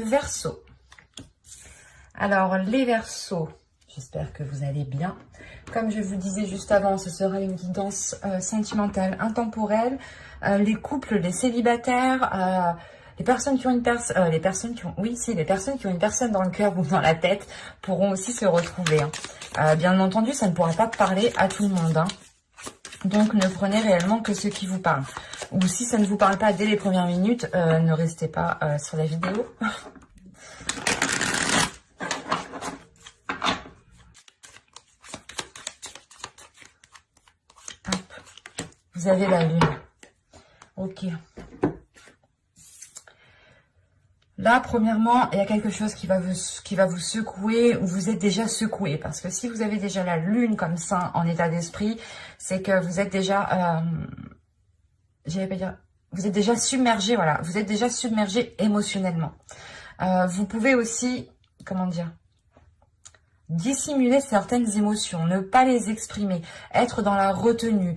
Verseaux. Alors, les Verseaux, j'espère que vous allez bien. Comme je vous disais juste avant, ce sera une guidance sentimentale intemporelle. Les couples, les célibataires, les personnes qui ont une personne, les personnes qui ont une personne dans le cœur ou dans la tête pourront aussi se retrouver. Bien entendu, ça ne pourra pas parler à tout le monde. Donc, ne prenez réellement que ce qui vous parle. Ou si ça ne vous parle pas dès les premières minutes, ne restez pas sur la vidéo. Hop. Vous avez la lune. Ok. Là, premièrement, il y a quelque chose qui va vous secouer, ou vous êtes déjà secoué. Parce que si vous avez déjà la lune comme ça en état d'esprit, c'est que vous êtes déjà, vous êtes déjà submergé, voilà. Vous êtes déjà submergé émotionnellement. Vous pouvez aussi, comment dire, dissimuler certaines émotions, ne pas les exprimer, être dans la retenue.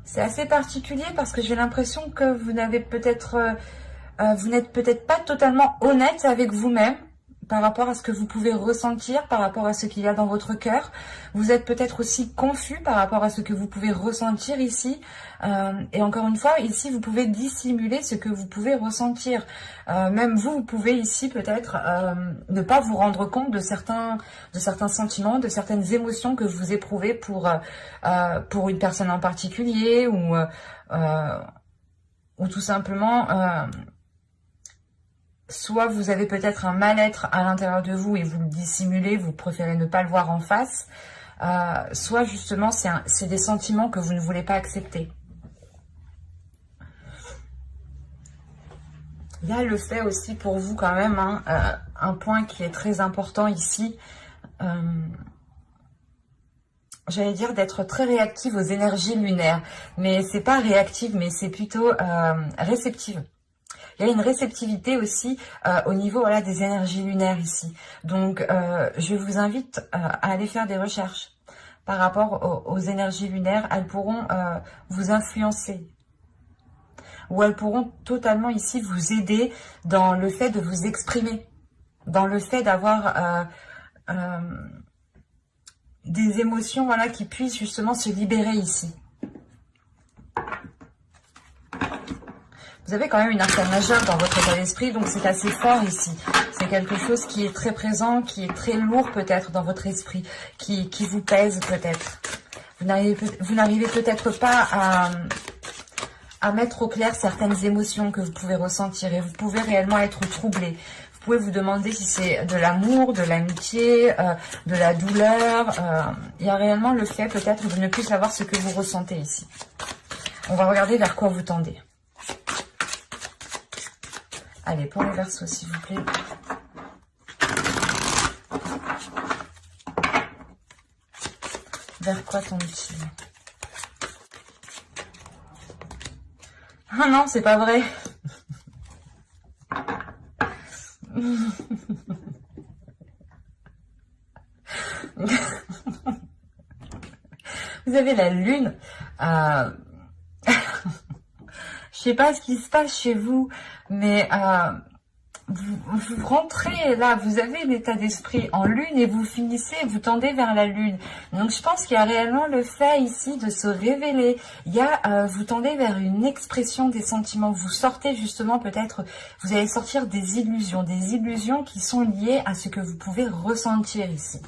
C'est assez particulier parce que j'ai l'impression que vous n'êtes peut-être pas totalement honnête avec vous-même par rapport à ce que vous pouvez ressentir, par rapport à ce qu'il y a dans votre cœur. Vous êtes peut-être aussi confus par rapport à ce que vous pouvez ressentir ici. Et encore une fois, ici, vous pouvez dissimuler ce que vous pouvez ressentir. Même vous pouvez ici peut-être ne pas vous rendre compte de certains sentiments, de certaines émotions que vous éprouvez pour une personne en particulier ou tout simplement... soit vous avez peut-être un mal-être à l'intérieur de vous et vous le dissimulez, vous préférez ne pas le voir en face, soit justement c'est des sentiments que vous ne voulez pas accepter. Il y a le fait aussi pour vous quand même, un point qui est très important ici, j'allais dire d'être très réactive aux énergies lunaires, mais c'est pas réactive, mais c'est plutôt réceptive. Il y a une réceptivité aussi au niveau voilà, des énergies lunaires ici. Donc, je vous invite à aller faire des recherches par rapport aux énergies lunaires. Elles pourront vous influencer. Ou elles pourront totalement ici vous aider dans le fait de vous exprimer. Dans le fait d'avoir des émotions voilà, qui puissent justement se libérer ici. Vous avez quand même une arcane majeure dans votre état d'esprit, donc c'est assez fort ici. C'est quelque chose qui est très présent, qui est très lourd peut-être dans votre esprit, qui vous pèse peut-être. Vous n'arrivez peut-être pas à mettre au clair certaines émotions que vous pouvez ressentir et vous pouvez réellement être troublé. Vous pouvez vous demander si c'est de l'amour, de l'amitié, de la douleur. Il y a réellement le fait peut-être de ne plus savoir ce que vous ressentez ici. On va regarder vers quoi vous tendez. Allez, pour les Verseaux, s'il vous plaît. Vers quoi tend-il? Ah non, c'est pas vrai. Vous avez la lune. Je sais pas ce qui se passe chez vous, mais vous rentrez là, vous avez l'état d'esprit en lune et vous finissez, vous tendez vers la lune. Donc je pense qu'il y a réellement le fait ici de se révéler. Il y a, vous tendez vers une expression des sentiments. Vous sortez justement peut-être, vous allez sortir des illusions qui sont liées à ce que vous pouvez ressentir ici.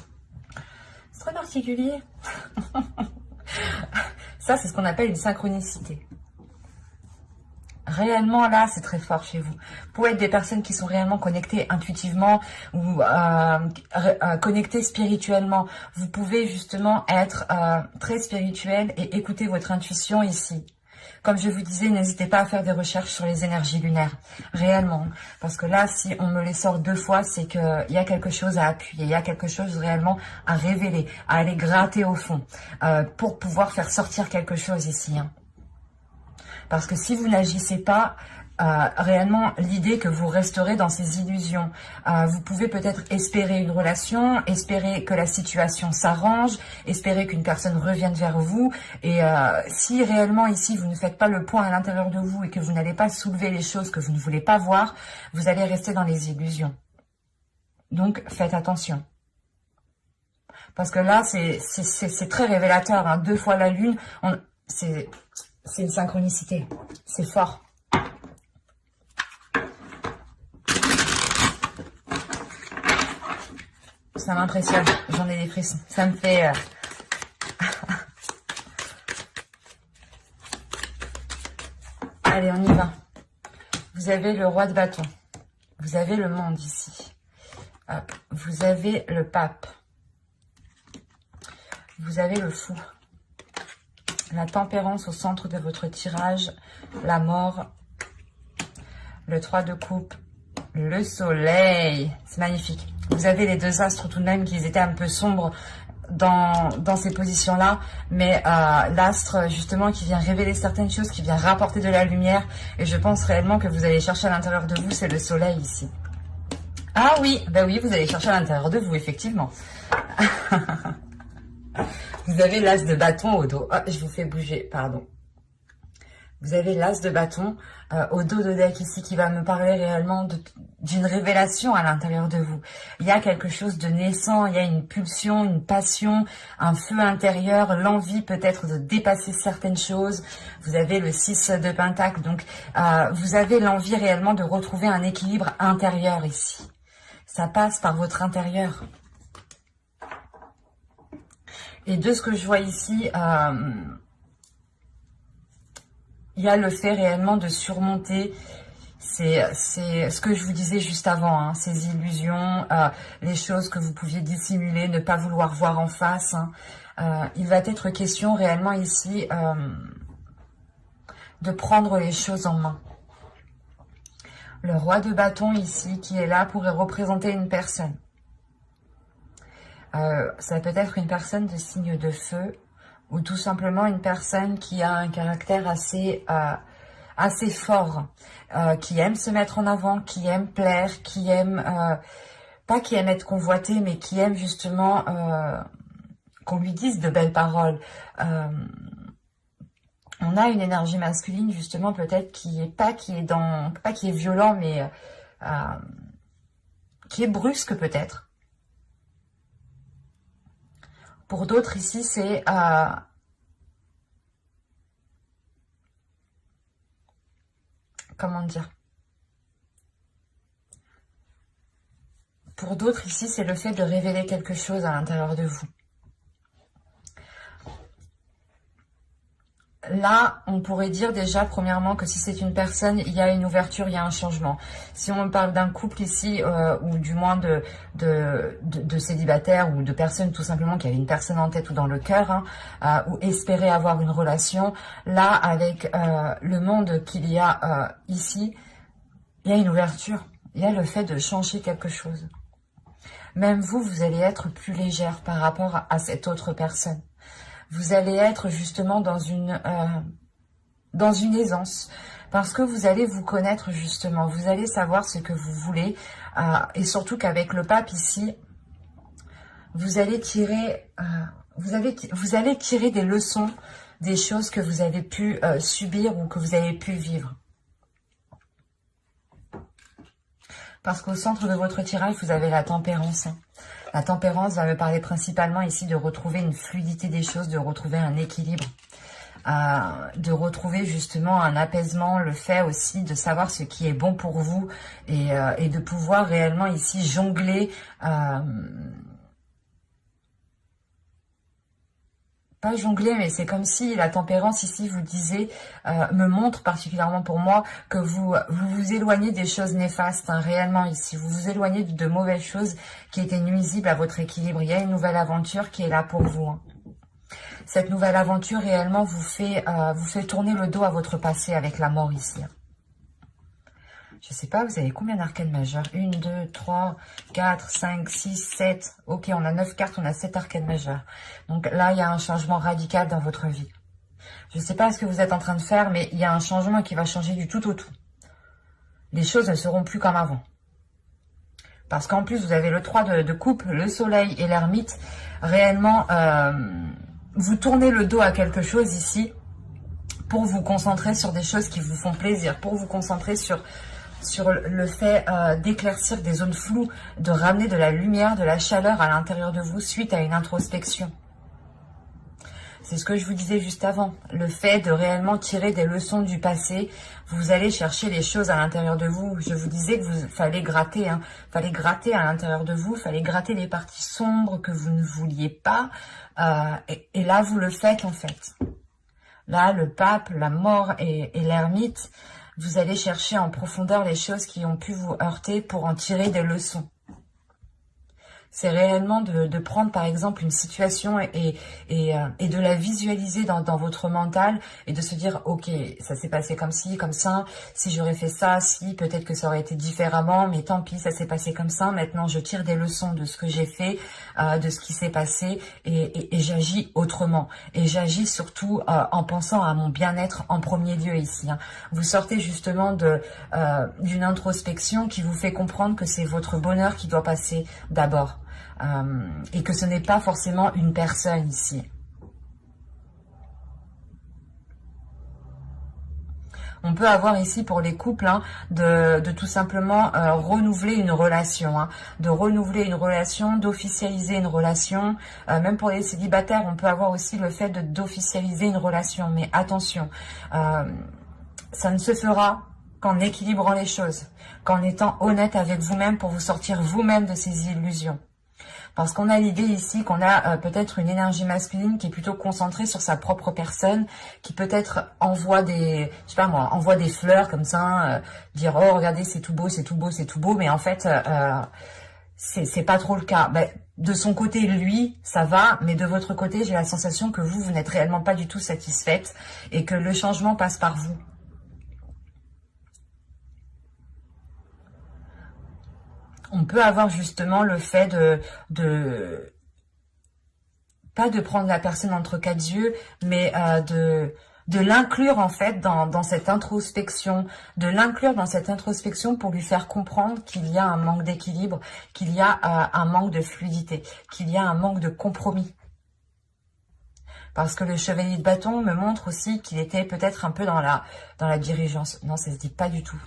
C'est très particulier. Ça, c'est ce qu'on appelle une synchronicité. Réellement, là, c'est très fort chez vous. Vous pouvez être des personnes qui sont réellement connectées intuitivement ou connectées spirituellement. Vous pouvez justement être très spirituel et écouter votre intuition ici. Comme je vous disais, n'hésitez pas à faire des recherches sur les énergies lunaires. Réellement. Parce que là, si on me les sort 2 fois, c'est qu'il y a quelque chose à appuyer. Il y a quelque chose réellement à révéler, à aller gratter au fond. Pour pouvoir faire sortir quelque chose ici. Parce que si vous n'agissez pas, réellement l'idée que vous resterez dans ces illusions. Vous pouvez peut-être espérer une relation, espérer que la situation s'arrange, espérer qu'une personne revienne vers vous. Et si réellement ici vous ne faites pas le point à l'intérieur de vous et que vous n'allez pas soulever les choses que vous ne voulez pas voir, vous allez rester dans les illusions. Donc faites attention. Parce que là, c'est très révélateur. Hein. 2 fois la lune, c'est une synchronicité. C'est fort. Ça m'impressionne, j'en ai des frissons. Ça me fait... Allez, on y va. Vous avez le roi de bâton. Vous avez le monde ici. Vous avez le pape. Vous avez le fou. La tempérance au centre de votre tirage. La mort. Le 3 de coupe. Le soleil. C'est magnifique. Vous avez les 2 astres tout de même qui étaient un peu sombres dans ces positions-là. Mais l'astre, justement, qui vient révéler certaines choses, qui vient rapporter de la lumière. Et je pense réellement que vous allez chercher à l'intérieur de vous, c'est le soleil ici. Ah oui, ben oui, vous allez chercher à l'intérieur de vous, effectivement. Vous avez l'as de bâton au dos. Ah, je vous fais bouger, pardon. Vous avez l'as de bâton au dos de deck ici qui va me parler réellement d'une révélation à l'intérieur de vous. Il y a quelque chose de naissant, il y a une pulsion, une passion, un feu intérieur, l'envie peut-être de dépasser certaines choses. Vous avez le 6 de pentacle, donc vous avez l'envie réellement de retrouver un équilibre intérieur ici. Ça passe par votre intérieur. Et de ce que je vois ici, il y a le fait réellement de surmonter, c'est ce que je vous disais juste avant, hein, ces illusions, les choses que vous pouviez dissimuler, ne pas vouloir voir en face. Hein. Il va être question réellement ici de prendre les choses en main. Le roi de bâton ici qui est là pourrait représenter une personne. Ça peut être une personne de signe de feu ou tout simplement une personne qui a un caractère assez fort, qui aime se mettre en avant, qui aime plaire, qui aime, pas qui aime être convoité, mais qui aime justement qu'on lui dise de belles paroles. On a une énergie masculine justement peut-être qui est violent, mais qui est brusque peut-être. Pour d'autres ici, c'est comment dire? Pour d'autres ici, c'est le fait de révéler quelque chose à l'intérieur de vous. Là, on pourrait dire déjà, premièrement, que si c'est une personne, il y a une ouverture, il y a un changement. Si on parle d'un couple ici, ou du moins de célibataires, ou de personnes tout simplement qui avaient une personne en tête ou dans le cœur, hein, ou espéraient avoir une relation, là, avec le monde qu'il y a ici, il y a une ouverture. Il y a le fait de changer quelque chose. Même vous, vous allez être plus légère par rapport à cette autre personne. Vous allez être justement dans une aisance, parce que vous allez vous connaître justement, vous allez savoir ce que vous voulez, et surtout qu'avec le pape ici, vous allez tirer, vous allez tirer des leçons des choses que vous avez pu subir ou que vous avez pu vivre. Parce qu'au centre de votre tirage, vous avez la tempérance. La tempérance va me parler principalement ici de retrouver une fluidité des choses, de retrouver un équilibre, de retrouver justement un apaisement, le fait aussi de savoir ce qui est bon pour vous et de pouvoir réellement ici jongler, pas jongler, mais c'est comme si la tempérance ici vous disait, me montre particulièrement pour moi que vous éloignez des choses néfastes, hein, réellement ici. Vous vous éloignez de mauvaises choses qui étaient nuisibles à votre équilibre. Il y a une nouvelle aventure qui est là pour vous. Hein. Cette nouvelle aventure réellement vous fait tourner le dos à votre passé avec la mort ici. Je sais pas, vous avez combien d'arcanes majeures? 1, 2, 3, 4, 5, 6, 7. Ok, on a 9 cartes, on a 7 arcanes majeures. Donc là, il y a un changement radical dans votre vie. Je ne sais pas ce que vous êtes en train de faire, mais il y a un changement qui va changer du tout au tout. les choses ne seront plus comme avant. Parce qu'en plus, vous avez le 3 de coupe, le soleil et l'ermite. Réellement, vous tournez le dos à quelque chose ici pour vous concentrer sur des choses qui vous font plaisir, pour vous concentrer sur le fait d'éclaircir des zones floues, de ramener de la lumière, de la chaleur à l'intérieur de vous suite à une introspection. C'est ce que je vous disais juste avant, le fait de réellement tirer des leçons du passé. Vous allez chercher les choses à l'intérieur de vous. Je vous disais que fallait gratter, fallait gratter à l'intérieur de vous, fallait gratter les parties sombres que vous ne vouliez pas. Et là, vous le faites en fait. Là, le pape, la mort et l'ermite, vous allez chercher en profondeur les choses qui ont pu vous heurter pour en tirer des leçons. C'est réellement de prendre par exemple une situation et de la visualiser dans votre mental et de se dire ok, ça s'est passé comme ci, comme ça, si j'aurais fait ça, si peut-être que ça aurait été différemment, mais tant pis, ça s'est passé comme ça, maintenant je tire des leçons de ce que j'ai fait, de ce qui s'est passé et j'agis autrement. Et j'agis surtout en pensant à mon bien-être en premier lieu ici. Vous sortez justement d'une introspection qui vous fait comprendre que c'est votre bonheur qui doit passer d'abord. Et que ce n'est pas forcément une personne ici. On peut avoir ici pour les couples de tout simplement renouveler une relation, de renouveler une relation, d'officialiser une relation. Même pour les célibataires, on peut avoir aussi le fait d'officialiser une relation. Mais attention, ça ne se fera qu'en équilibrant les choses, qu'en étant honnête avec vous-même pour vous sortir vous-même de ces illusions. Parce qu'on a l'idée ici qu'on a peut-être une énergie masculine qui est plutôt concentrée sur sa propre personne, qui peut-être envoie des, je sais pas moi, envoie des fleurs comme ça, dire oh regardez c'est tout beau, c'est tout beau, c'est tout beau, mais en fait c'est pas trop le cas. De son côté lui ça va, mais de votre côté j'ai la sensation que vous n'êtes réellement pas du tout satisfaite et que le changement passe par vous. On peut avoir justement le fait pas de prendre la personne entre quatre yeux, mais de l'inclure en fait dans cette introspection, de l'inclure dans cette introspection pour lui faire comprendre qu'il y a un manque d'équilibre, qu'il y a un manque de fluidité, qu'il y a un manque de compromis. Parce que le chevalier de bâton me montre aussi qu'il était peut-être un peu dans la dirigeance. Non, ça se dit pas du tout.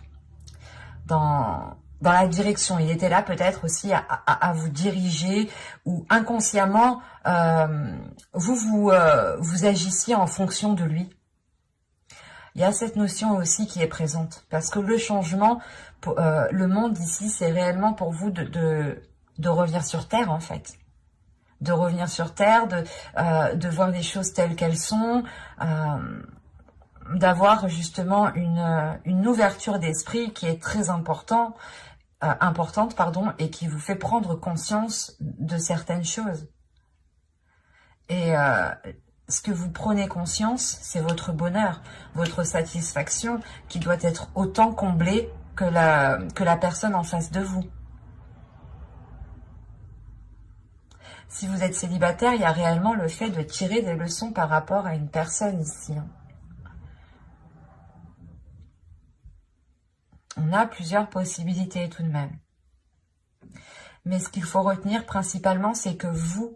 Dans la direction, il était là peut-être aussi à vous diriger ou inconsciemment vous agissiez en fonction de lui. Il y a cette notion aussi qui est présente parce que le changement, le monde ici, c'est réellement pour vous de revenir sur terre en fait, de revenir sur terre, de voir les choses telles qu'elles sont. D'avoir justement une ouverture d'esprit qui est très importante, et qui vous fait prendre conscience de certaines choses. Et ce que vous prenez conscience, c'est votre bonheur, votre satisfaction qui doit être autant comblée que la personne en face de vous. Si vous êtes célibataire, il y a réellement le fait de tirer des leçons par rapport à une personne ici. On a plusieurs possibilités tout de même. Mais ce qu'il faut retenir principalement, c'est que vous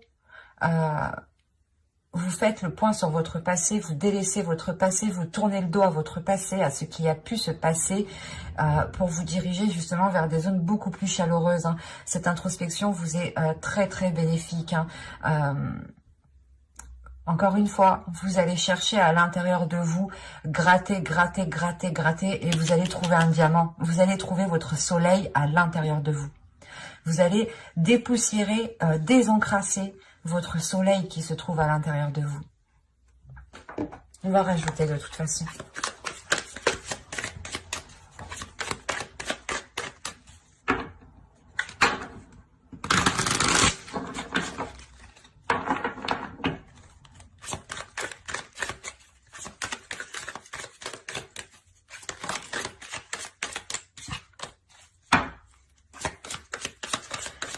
faites le point sur votre passé, vous délaissez votre passé, vous tournez le dos à votre passé, à ce qui a pu se passer pour vous diriger justement vers des zones beaucoup plus chaleureuses. Cette introspection vous est très très bénéfique. Encore une fois, vous allez chercher à l'intérieur de vous, gratter, gratter, gratter, gratter, et vous allez trouver un diamant. Vous allez trouver votre soleil à l'intérieur de vous. Vous allez dépoussiérer, désencrasser votre soleil qui se trouve à l'intérieur de vous. On va rajouter de toute façon.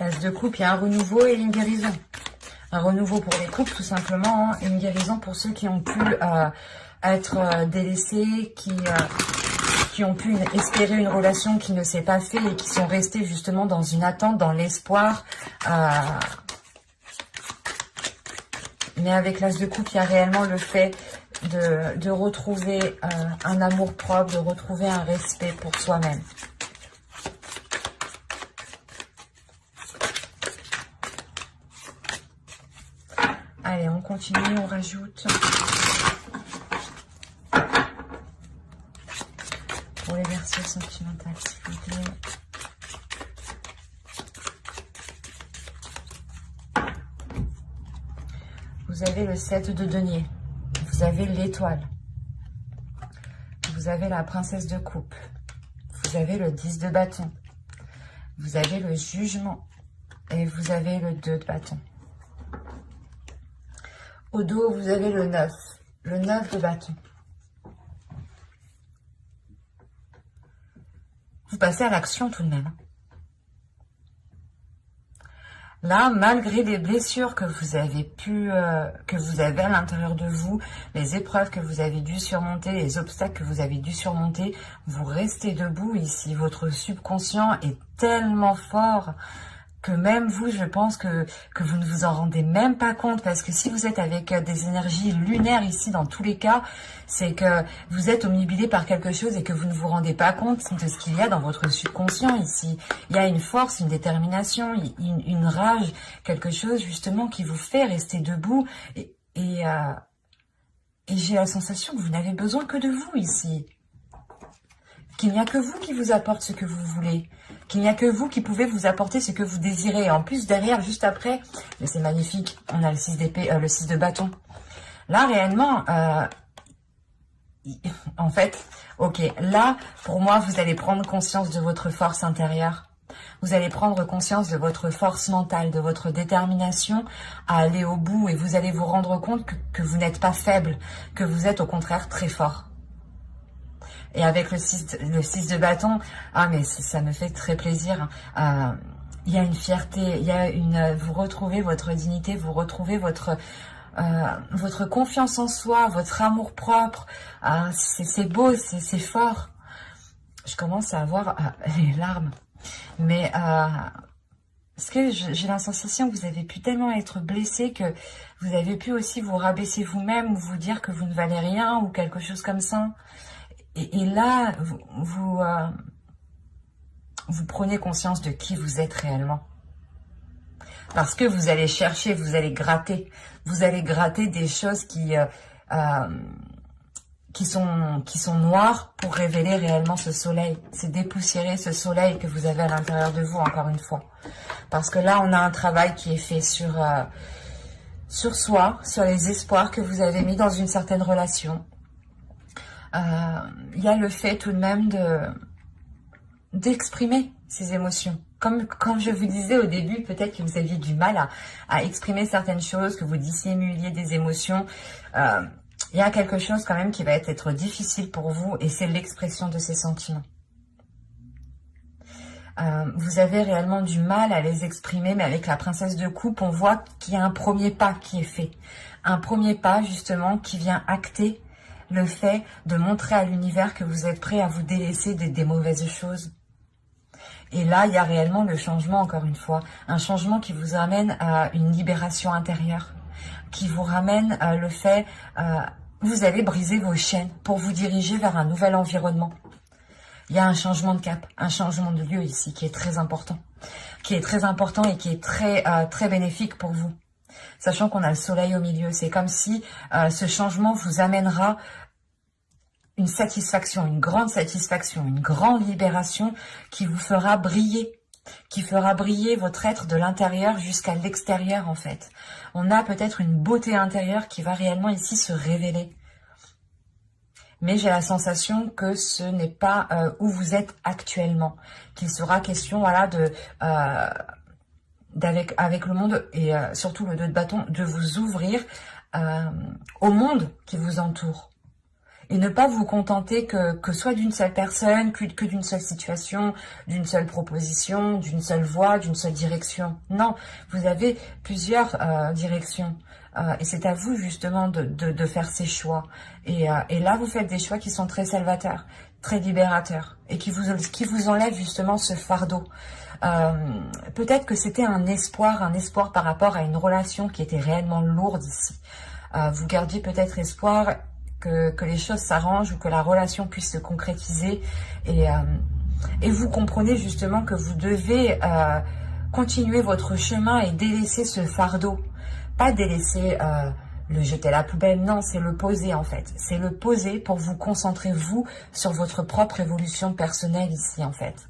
As de coupe, il y a un renouveau et une guérison. Un renouveau pour les couples, tout simplement, et une guérison pour ceux qui ont pu être délaissés, qui qui ont pu espérer une relation qui ne s'est pas fait et qui sont restés justement dans une attente, dans l'espoir. Mais avec l'As de coupe, il y a réellement le fait de retrouver un amour propre, de retrouver un respect pour soi-même. Allez, on continue, on rajoute. Pour les versions sentimentales, s'il vous plaît. Vous avez le 7 de denier. Vous avez l'étoile. Vous avez la princesse de coupe. Vous avez le 10 de bâton. Vous avez le jugement. Et vous avez le 2 de bâton. Au dos, vous avez le 9. Le 9 de bâton. Vous passez à l'action tout de même. Là, malgré les blessures que vous avez à l'intérieur de vous, les épreuves que vous avez dû surmonter, les obstacles que vous avez dû surmonter, vous restez debout ici. Votre subconscient est tellement fort que même vous, je pense que vous ne vous en rendez même pas compte, parce que si vous êtes avec des énergies lunaires ici, dans tous les cas, c'est que vous êtes omnibulé par quelque chose et que vous ne vous rendez pas compte de ce qu'il y a dans votre subconscient ici. Il y a une force, une détermination, une rage, quelque chose justement qui vous fait rester debout et j'ai la sensation que vous n'avez besoin que de vous ici. Qu'il n'y a que vous qui vous apporte ce que vous voulez. Qu'il n'y a que vous qui pouvez vous apporter ce que vous désirez. Et en plus, derrière, juste après, mais c'est magnifique, on a le 6 d'épée, le 6 de bâton. Là, réellement, en fait, ok, là, pour moi, vous allez prendre conscience de votre force intérieure. Vous allez prendre conscience de votre force mentale, de votre détermination à aller au bout. Et vous allez vous rendre compte que vous n'êtes pas faible, que vous êtes au contraire très fort. Et avec le 6 de bâton, ah mais ça me fait très plaisir. Il y a une fierté, vous retrouvez votre dignité, vous retrouvez votre confiance en soi, votre amour propre. C'est beau, c'est fort. Je commence à avoir les larmes. Mais parce que j'ai la sensation que vous avez pu tellement être blessé que vous avez pu aussi vous rabaisser vous-même ou vous dire que vous ne valez rien ou quelque chose comme ça. Et là, vous prenez conscience de qui vous êtes réellement. Parce que vous allez chercher, vous allez gratter des choses qui sont noires pour révéler réellement ce soleil. C'est dépoussiérer ce soleil que vous avez à l'intérieur de vous, encore une fois. Parce que là, on a un travail qui est fait sur soi, sur les espoirs que vous avez mis dans une certaine relation. Il y a le fait tout de même d'exprimer ces émotions. Comme je vous disais au début, peut-être que vous aviez du mal à exprimer certaines choses, que vous dissimuliez des émotions. Il y a quelque chose quand même qui va être difficile pour vous et c'est l'expression de ces sentiments. Vous avez réellement du mal à les exprimer, mais avec la princesse de coupe, on voit qu'il y a un premier pas qui est fait. Un premier pas justement qui vient acter le fait de montrer à l'univers que vous êtes prêt à vous délaisser des mauvaises choses. Et là, il y a réellement le changement, encore une fois. Un changement qui vous ramène à une libération intérieure. Qui vous ramène le fait... vous allez briser vos chaînes pour vous diriger vers un nouvel environnement. Il y a un changement de cap, un changement de lieu ici qui est très important. Qui est très important et qui est très bénéfique pour vous. Sachant qu'on a le soleil au milieu. C'est comme si ce changement vous amènera une satisfaction, une grande libération qui vous fera briller votre être de l'intérieur jusqu'à l'extérieur en fait. On a peut-être une beauté intérieure qui va réellement ici se révéler. Mais j'ai la sensation que ce n'est pas où vous êtes actuellement. Qu'il sera question voilà, avec le monde et surtout le 2 de bâton, de vous ouvrir au monde qui vous entoure. Et ne pas vous contenter que soit d'une seule personne, que d'une seule situation, d'une seule proposition, d'une seule voie, d'une seule direction. Non, vous avez plusieurs directions. Et c'est à vous justement de faire ces choix. Et là, vous faites des choix qui sont très salvateurs, très libérateur et qui vous enlève justement ce fardeau. Peut-être que c'était un espoir par rapport à une relation qui était réellement lourde ici. Vous gardiez peut-être espoir que les choses s'arrangent ou que la relation puisse se concrétiser et vous comprenez justement que vous devez continuer votre chemin et délaisser ce fardeau. Pas délaisser, le jeter à la poubelle, non, c'est le poser en fait. C'est le poser pour vous concentrer vous sur votre propre évolution personnelle ici en fait.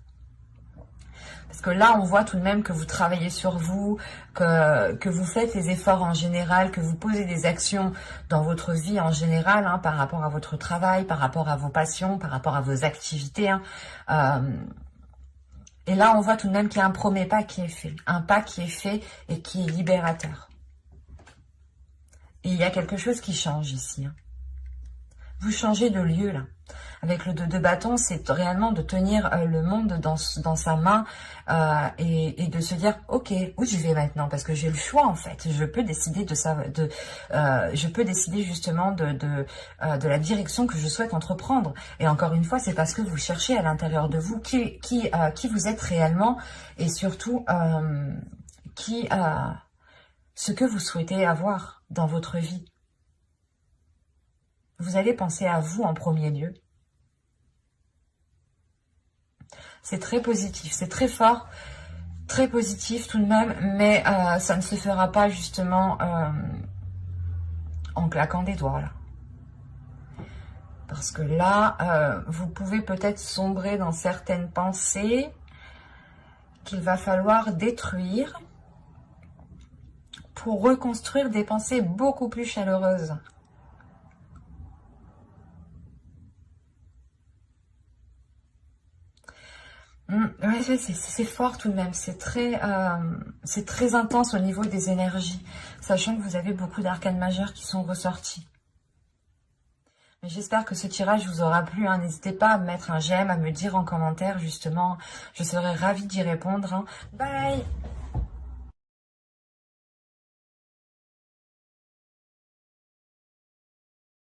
Parce que là, on voit tout de même que vous travaillez sur vous, que vous faites les efforts en général, que vous posez des actions dans votre vie en général, hein, par rapport à votre travail, par rapport à vos passions, par rapport à vos activités. Hein. Et là, on voit tout de même qu'il y a un premier pas qui est fait. Un pas qui est fait et qui est libérateur. Et il y a quelque chose qui change ici. Hein. Vous changez de lieu là. Avec le 2 de bâton, c'est réellement de tenir le monde dans sa main et de se dire, ok, où je vais maintenant? Parce que j'ai le choix en fait. Je peux décider je peux décider justement de la direction que je souhaite entreprendre. Et encore une fois, c'est parce que vous cherchez à l'intérieur de vous qui vous êtes réellement et surtout ce que vous souhaitez avoir dans votre vie. Vous allez penser à vous en premier lieu. C'est très positif, c'est très fort, très positif tout de même, mais ça ne se fera pas justement en claquant des doigts là. Parce que là, vous pouvez peut-être sombrer dans certaines pensées qu'il va falloir détruire pour reconstruire des pensées beaucoup plus chaleureuses. Ouais, c'est fort tout de même, c'est très intense au niveau des énergies, sachant que vous avez beaucoup d'arcanes majeures qui sont ressortis. Mais j'espère que ce tirage vous aura plu, hein. N'hésitez pas à me mettre un j'aime, à me dire en commentaire justement, je serai ravie d'y répondre. Hein. Bye!